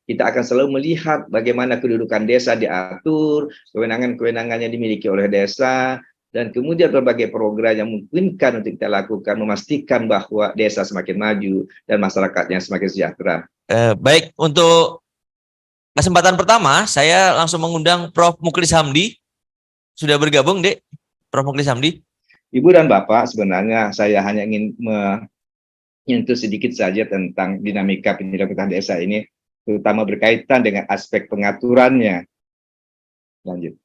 kita akan selalu melihat bagaimana kedudukan desa diatur, kewenangan-kewenangannya dimiliki oleh desa, dan kemudian berbagai program yang memungkinkan untuk kita lakukan, memastikan bahwa desa semakin maju dan masyarakatnya semakin sejahtera. Baik, untuk kesempatan pertama, saya langsung mengundang Prof. Muklis Hamdi. Sudah bergabung, Dek? Prof. Muklis Hamdi. Ibu dan Bapak, sebenarnya saya hanya ingin menyentuh sedikit saja tentang dinamika penyelenggaraan desa ini, terutama berkaitan dengan aspek pengaturannya. Lanjut.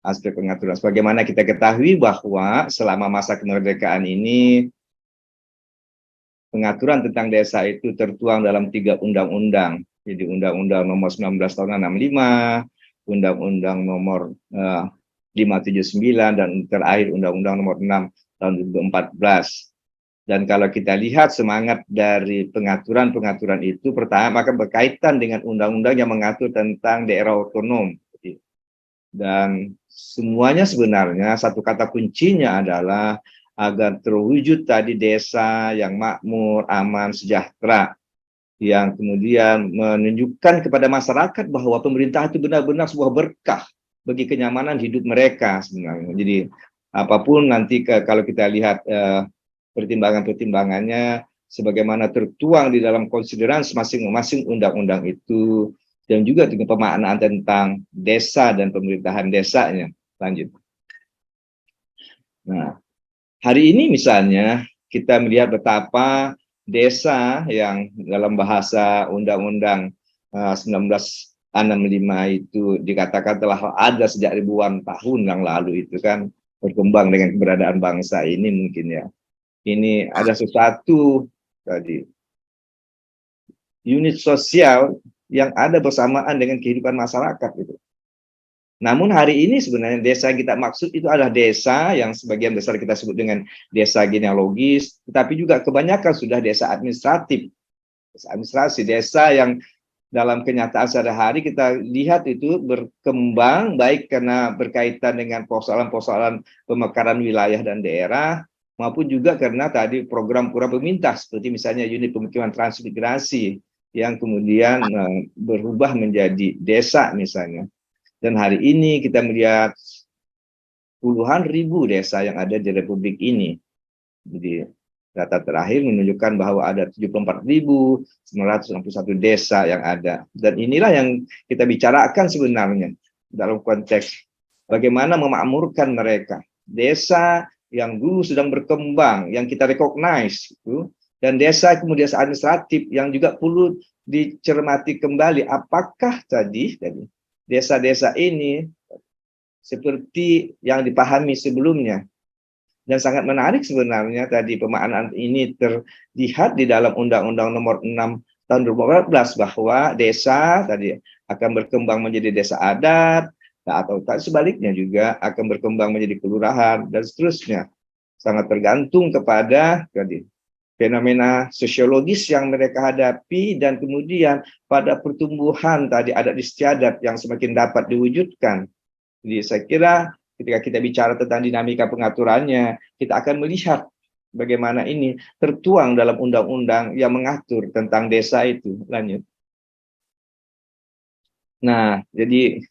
Aspek pengaturan. Sebagaimana kita ketahui bahwa selama masa kemerdekaan ini, pengaturan tentang desa itu tertuang dalam 3 undang-undang. Jadi Undang-Undang nomor 19 tahun 65, Undang-Undang nomor 579, dan terakhir Undang-Undang nomor 6 tahun 2014. Dan kalau kita lihat semangat dari pengaturan-pengaturan itu, pertama akan berkaitan dengan undang-undang yang mengatur tentang daerah otonom. Dan semuanya sebenarnya satu kata kuncinya adalah agar terwujud tadi desa yang makmur, aman, sejahtera, yang kemudian menunjukkan kepada masyarakat bahwa pemerintah itu benar-benar sebuah berkah bagi kenyamanan hidup mereka sebenarnya. Jadi apapun nanti kalau kita lihat pertimbangan-pertimbangannya sebagaimana tertuang di dalam konsideran masing-masing undang-undang itu, dan juga dengan pemaknaan tentang desa dan pemerintahan desanya. Lanjut. Nah, hari ini misalnya kita melihat betapa desa yang dalam bahasa Undang-Undang 1965 itu dikatakan telah ada sejak ribuan tahun yang lalu, itu kan berkembang dengan keberadaan bangsa ini mungkin ya. Ini ada sesuatu tadi, unit sosial yang ada bersamaan dengan kehidupan masyarakat gitu. Namun hari ini sebenarnya desa yang kita maksud itu adalah desa yang sebagian besar kita sebut dengan desa genealogis, tetapi juga kebanyakan sudah desa administratif. Administrasi desa yang dalam kenyataan sehari-hari kita lihat itu berkembang baik karena berkaitan dengan persoalan-persoalan pemekaran wilayah dan daerah, maupun juga karena tadi program-program pemerintah seperti misalnya unit pemukiman transmigrasi yang kemudian berubah menjadi desa misalnya. Dan hari ini kita melihat puluhan ribu desa yang ada di Republik ini. Jadi data terakhir menunjukkan bahwa ada 74.961 desa yang ada. Dan inilah yang kita bicarakan sebenarnya dalam konteks bagaimana memakmurkan mereka. Desa yang dulu sedang berkembang, yang kita recognize itu, dan desa kemudian administratif yang juga perlu dicermati kembali apakah tadi desa-desa ini seperti yang dipahami sebelumnya. Dan sangat menarik sebenarnya tadi pemaknaan ini terlihat di dalam Undang-Undang nomor 6 tahun 2014 bahwa desa tadi akan berkembang menjadi desa adat, atau sebaliknya juga akan berkembang menjadi kelurahan dan seterusnya. Sangat tergantung kepada tadi fenomena sosiologis yang mereka hadapi dan kemudian pada pertumbuhan tadi adat istiadat yang semakin dapat diwujudkan. Jadi saya kira ketika kita bicara tentang dinamika pengaturannya, kita akan melihat bagaimana ini tertuang dalam undang-undang yang mengatur tentang desa itu. Lanjut. Nah, jadi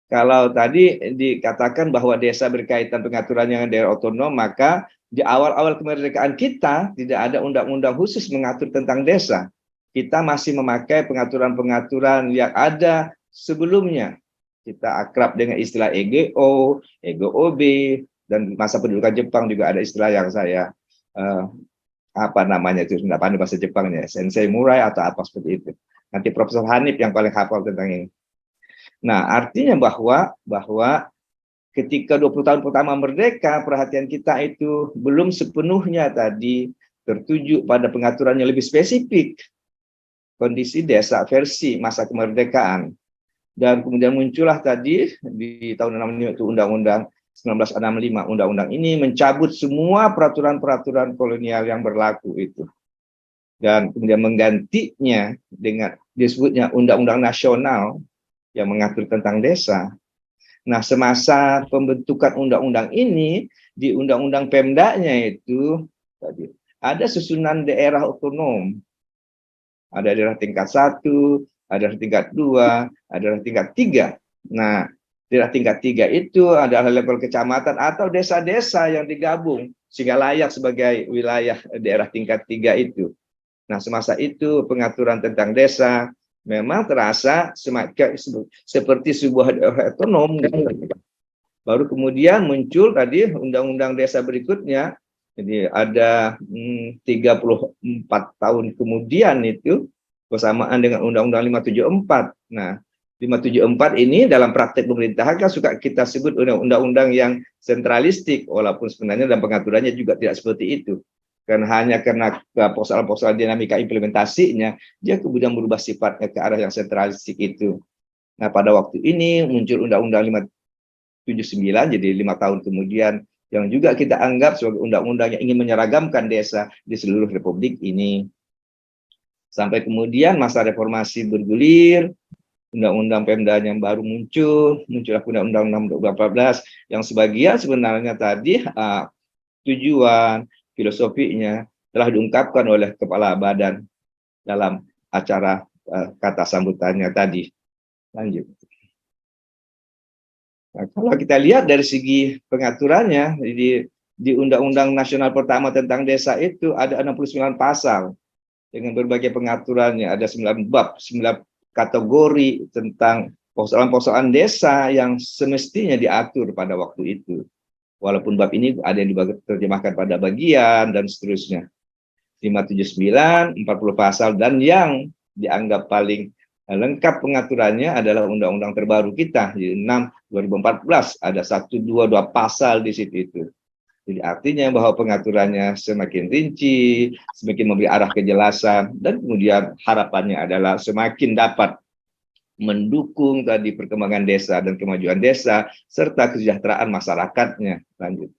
kalau tadi dikatakan bahwa desa berkaitan pengaturannya dengan daerah otonom, maka di awal-awal kemerdekaan kita tidak ada undang-undang khusus mengatur tentang desa. Kita masih memakai pengaturan-pengaturan yang ada sebelumnya. Kita akrab dengan istilah EGO, EGOB, dan masa pendudukan Jepang juga ada istilah yang saya apa namanya itu, tidak pandai bahasa Jepangnya, Sensei Murai atau apa seperti itu. Nanti Profesor Hanif yang paling hafal tentang ini. Nah, artinya bahwa ketika 20 tahun pertama merdeka, perhatian kita itu belum sepenuhnya tadi tertuju pada pengaturan yang lebih spesifik kondisi desa versi masa kemerdekaan. Dan kemudian muncullah tadi di tahun 65 itu Undang-Undang 1965. Undang-undang ini mencabut semua peraturan-peraturan kolonial yang berlaku itu. Dan kemudian menggantinya dengan disebutnya Undang-Undang Nasional yang mengatur tentang desa. Nah, semasa pembentukan undang-undang ini, di Undang-Undang Pemdanya itu tadi ada susunan daerah otonom. Ada daerah tingkat 1, ada tingkat 2, ada tingkat 3. Nah, daerah tingkat 3 itu adalah level kecamatan atau desa-desa yang digabung sehingga layak sebagai wilayah daerah tingkat 3 itu. Nah, semasa itu pengaturan tentang desa memang terasa semakin seperti sebuah daerah otonom gitu. Baru kemudian muncul tadi undang-undang desa berikutnya. Jadi ada 34 tahun kemudian itu bersamaan dengan Undang-Undang 574. Nah, 574 ini dalam praktek pemerintahan kan suka kita sebut undang-undang yang sentralistik, walaupun sebenarnya dalam pengaturannya juga tidak seperti itu. Hanya karena persoalan-persoalan dinamika implementasinya, dia kemudian berubah sifatnya ke arah yang sentralistik itu. Nah, pada waktu ini muncul Undang-Undang 579, jadi 5 tahun kemudian, yang juga kita anggap sebagai undang-undang yang ingin menyeragamkan desa di seluruh republik ini. Sampai kemudian masa reformasi bergulir, undang-undang Pemda yang baru muncullah undang-undang 2014 yang sebagian sebenarnya tadi tujuan filosofinya telah diungkapkan oleh kepala badan dalam acara kata sambutannya tadi. Lanjut. Nah, kalau kita lihat dari segi pengaturannya di Undang-Undang Nasional pertama tentang desa itu ada 69 pasal dengan berbagai pengaturannya, ada 9 bab, 9 kategori tentang persoalan-persoalan desa yang semestinya diatur pada waktu itu. Walaupun bab ini ada yang diterjemahkan pada bagian dan seterusnya. 579, 40 pasal, dan yang dianggap paling lengkap pengaturannya adalah undang-undang terbaru kita, 6 2014, ada 1, 2, 2 pasal di situ itu. Jadi artinya bahwa pengaturannya semakin rinci, semakin memberi arah kejelasan, dan kemudian harapannya adalah semakin dapat mendukung tadi perkembangan desa dan kemajuan desa, serta kesejahteraan masyarakatnya. Lanjut.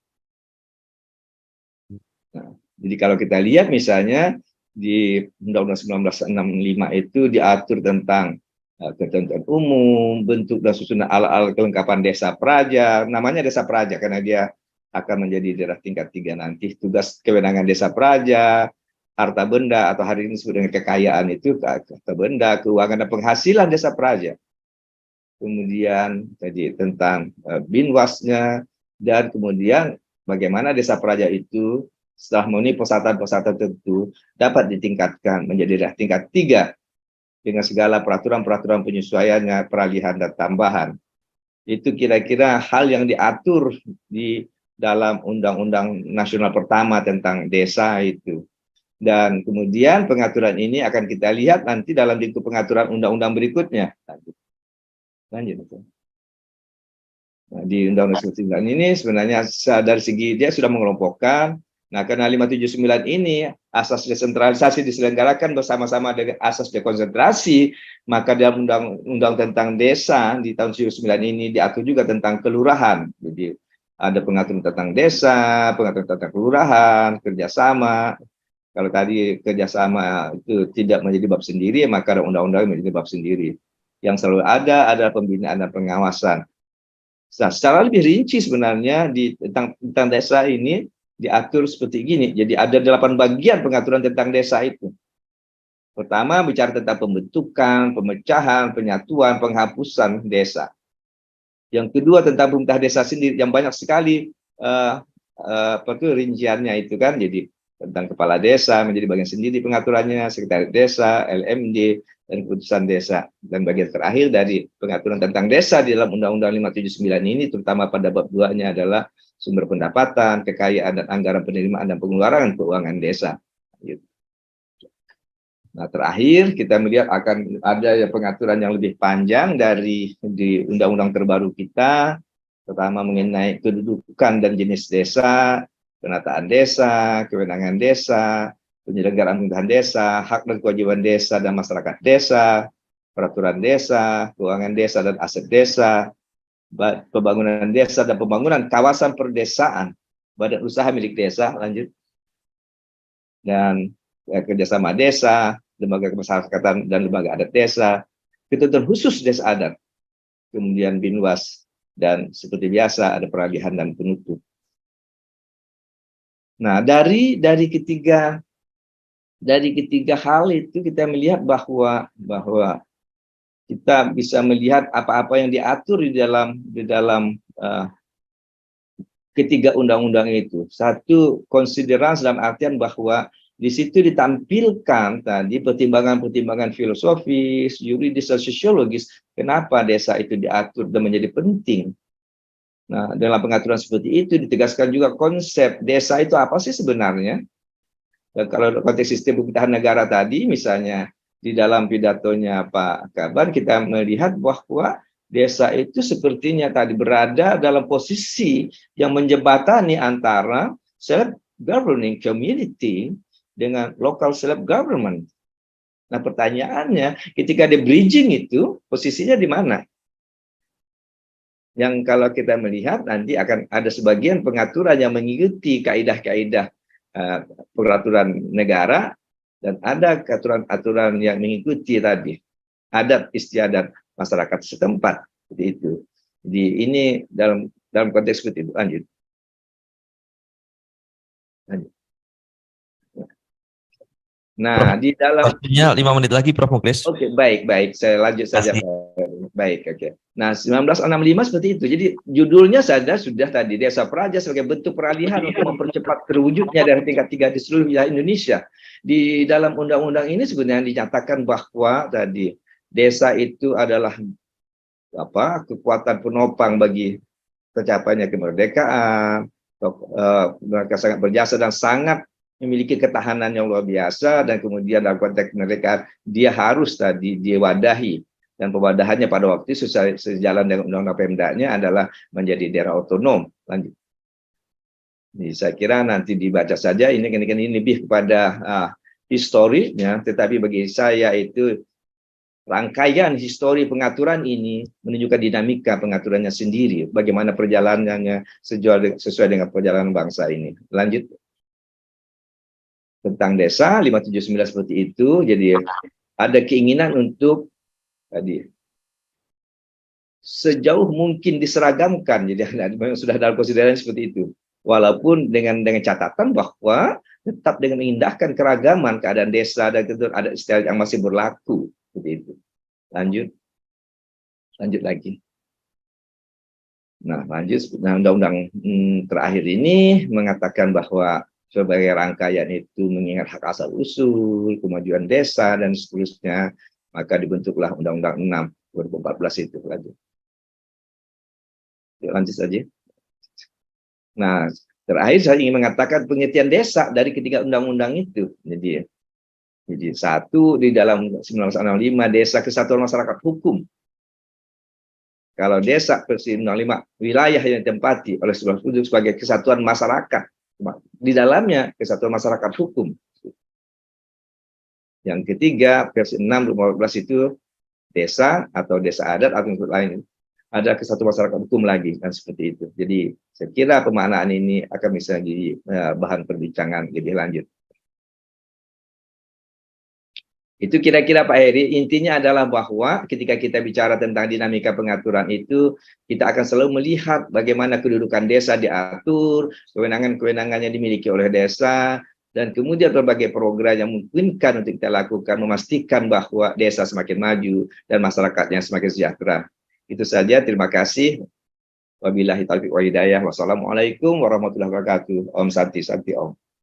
Nah, jadi kalau kita lihat misalnya, di Undang-Undang 1965 itu diatur tentang ketentuan umum, bentuk dan susunan alat-alat kelengkapan desa praja. Namanya desa praja karena dia akan menjadi daerah tingkat 3 nanti. Tugas kewenangan desa praja, harta benda atau hari ini disebut dengan kekayaan itu harta benda, keuangan dan penghasilan desa praja. Kemudian tadi tentang binwasnya, dan kemudian bagaimana desa praja itu setelah memenuhi persyaratan-persyaratan tertentu dapat ditingkatkan menjadi daerah tingkat 3 dengan segala peraturan-peraturan penyesuaiannya, peralihan dan tambahan. Itu kira-kira hal yang diatur di dalam Undang-Undang Nasional pertama tentang desa itu. Dan kemudian pengaturan ini akan kita lihat nanti dalam bentuk pengaturan undang-undang berikutnya. Lanjut. Nah, di Undang-Undang 9 ini sebenarnya dari segi dia sudah mengelompokkan. Nah, karena 579 ini asas desentralisasi diselenggarakan bersama-sama dengan asas dekonsentrasi, maka dalam undang-undang tentang desa di tahun 1999 ini diatur juga tentang kelurahan. Jadi ada pengaturan tentang desa, pengaturan tentang kelurahan, kerjasama. Kalau tadi kerjasama itu tidak menjadi bab sendiri, maka undang-undang menjadi bab sendiri. Yang selalu ada adalah pembinaan dan pengawasan. Nah, secara lebih rinci sebenarnya tentang desa ini diatur seperti gini. Jadi ada 8 bagian pengaturan tentang desa itu. Pertama, bicara tentang pembentukan, pemecahan, penyatuan, penghapusan desa. Yang kedua tentang pemerintah desa sendiri yang banyak sekali rinciannya itu kan. Jadi tentang kepala desa menjadi bagian sendiri pengaturannya, sekretaris desa, LMD, dan keputusan desa. Dan bagian terakhir dari pengaturan tentang desa di dalam Undang-Undang 579 ini, terutama pada bab 2-nya adalah sumber pendapatan, kekayaan, dan anggaran penerimaan dan pengeluaran keuangan desa. Nah, terakhir kita melihat akan ada pengaturan yang lebih panjang di Undang-Undang terbaru kita, terutama mengenai kedudukan dan jenis desa, penataan desa, kewenangan desa, penyelenggaraan pemerintahan desa, hak dan kewajiban desa dan masyarakat desa, peraturan desa, keuangan desa dan aset desa, pembangunan desa dan pembangunan kawasan perdesaan, badan usaha milik desa, lanjut, dan kerjasama desa, lembaga kemasyarakatan dan lembaga adat desa, ketentuan khusus desa adat, kemudian binwas, dan seperti biasa ada peralihan dan penutup. Nah, dari ketiga hal itu kita melihat bahwa kita bisa melihat apa-apa yang diatur di dalam ketiga undang-undang itu. Satu, konsiderasi dalam artian bahwa di situ ditampilkan tadi pertimbangan-pertimbangan filosofis, yuridis, dan sosiologis kenapa desa itu diatur dan menjadi penting. Nah, dalam pengaturan seperti itu ditegaskan juga konsep desa itu apa sih sebenarnya. Dan kalau konteks sistem pemerintahan negara tadi, misalnya di dalam pidatonya Pak Kaban, kita melihat bahwa desa itu sepertinya tadi berada dalam posisi yang menjembatani antara self-governing community dengan local self-government. Nah, pertanyaannya, ketika di bridging itu, posisinya di mana? Yang kalau kita melihat, nanti akan ada sebagian pengaturan yang mengikuti kaidah-kaidah peraturan negara, dan ada aturan-aturan yang mengikuti tadi adat istiadat masyarakat setempat, seperti itu. Jadi ini dalam konteks seperti itu. Lanjut. Nah, Prof, di dalam waktunya 5 menit lagi, Prof Muklis. Oke, baik. Saya lanjut saja. Baik, oke. Nah, 1965 seperti itu. Jadi judulnya saja sudah tadi, Desa Praja sebagai bentuk peralihan untuk mempercepat terwujudnya dari tingkat 3 di seluruh wilayah Indonesia. Di dalam undang-undang ini sebenarnya dinyatakan bahwa tadi desa itu adalah kekuatan penopang bagi tercapainya kemerdekaan. Mereka sangat berjasa dan sangat memiliki ketahanan yang luar biasa, dan kemudian dalam konteks kemerdekaan dia harus tadi diwadahi, dan pemwadahannya pada waktu itu sejalan dengan undang-undang Pemdanya adalah menjadi daerah otonom. Lanjut. Ini saya kira nanti dibaca saja, ini lebih kepada historinya, tetapi bagi saya itu rangkaian histori pengaturan ini menunjukkan dinamika pengaturannya sendiri, bagaimana perjalanannya sesuai dengan perjalanan bangsa ini. Lanjut. Tentang desa 579 seperti itu. Jadi ada keinginan untuk tadi sejauh mungkin diseragamkan, jadi sudah dalam konsiderasi seperti itu, walaupun dengan catatan bahwa tetap dengan mengindahkan keragaman keadaan desa dan ada istilah yang masih berlaku, seperti itu. Lanjut lagi. Nah, lanjut. Nah, undang-undang terakhir ini mengatakan bahwa sebagai rangkaian itu mengingat hak asal usul, kemajuan desa, dan seterusnya, maka dibentuklah Undang-Undang 6 2014 itu. Lanjut saja. Nah, terakhir saya ingin mengatakan pengertian desa dari ketiga undang-undang itu. Jadi satu, di dalam 1965 desa kesatuan masyarakat hukum. Kalau desa versi 65 wilayah yang ditempati oleh sebuah penduduk sebagai kesatuan masyarakat. Di dalamnya kesatuan masyarakat hukum. Yang ketiga, versi 6 2014 itu desa atau desa adat atau lain. Ada kesatuan masyarakat hukum lagi, kan seperti itu. Jadi saya kira pemaknaan ini akan bisa jadi bahan perbincangan lebih lanjut. Itu kira-kira Pak Heri, intinya adalah bahwa ketika kita bicara tentang dinamika pengaturan itu, kita akan selalu melihat bagaimana kedudukan desa diatur, kewenangan-kewenangan yang dimiliki oleh desa, dan kemudian berbagai program yang memungkinkan untuk kita lakukan, memastikan bahwa desa semakin maju dan masyarakatnya semakin sejahtera. Itu saja, terima kasih. Wabillahi taufiq wa hidayah. Wassalamualaikum warahmatullahi wabarakatuh. Om Santi Santi Om.